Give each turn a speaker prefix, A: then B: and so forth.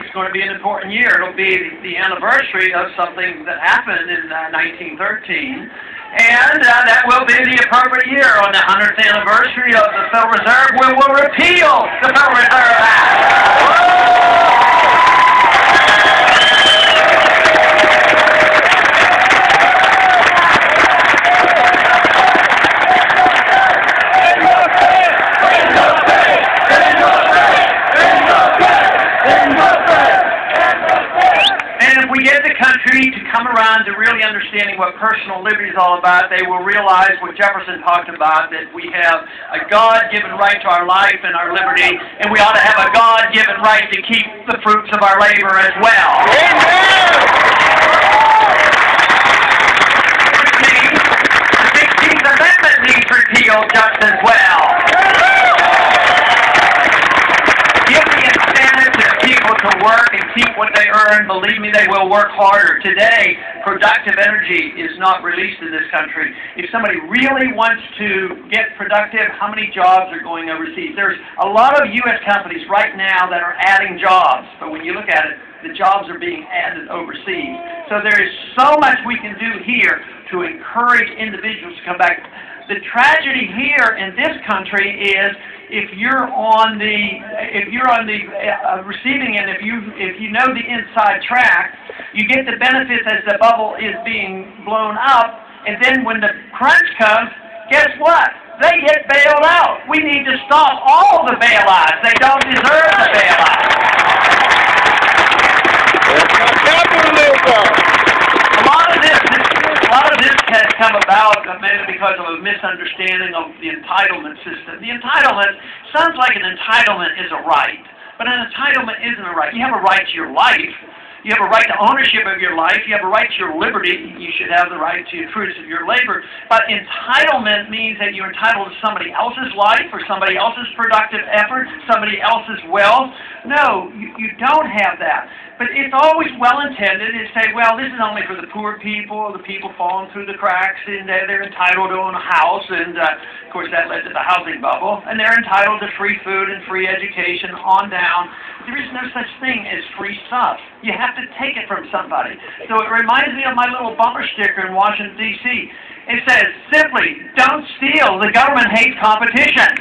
A: it's going to be an important year. It'll be the anniversary of something that happened in 1913. And that will be the appropriate year. On the 100th anniversary of the Federal Reserve, we will repeal the Federal Reserve Act. To come around to really understanding what personal liberty is all about, they will realize what Jefferson talked about, that we have a God-given right to our life and our liberty, and we ought to have a God-given right to keep the fruits of our labor as well. Amen! The 16th Amendment needs repealed just as well. Give the incentive to people to work and keep what they earn. Believe me, they will work harder. Today, productive energy is not released in this country. If somebody really wants to get productive, how many jobs are going overseas? There's a lot of U.S. companies right now that are adding jobs, but when you look at it, the jobs are being added overseas. So there is so much we can do here to encourage individuals to come back. The tragedy here in this country is if you're on the receiving end, if you know the inside track, you get the benefits as the bubble is being blown up, and then when the crunch comes, guess what? They get bailed out. We need to stop all the bailouts. They don't deserve the bailouts. A lot of this has come about maybe because of a misunderstanding of the entitlement system. The entitlement sounds like an entitlement is a right, but an entitlement isn't a right. You have a right to your life. You have a right to ownership of your life. You have a right to your liberty. You should have the right to the fruits of your labor. But entitlement means that you're entitled to somebody else's life or somebody else's productive effort, somebody else's wealth. No, you don't have that. But it's always well-intended to say, well, this is only for the poor people, the people falling through the cracks, and they're entitled to own a house, and of course that led to the housing bubble, and they're entitled to free food and free education on down. There is no such thing as free stuff. You have to take it from somebody. So it reminds me of my little bumper sticker in Washington, D.C. It says, simply, don't steal. The government hates competition.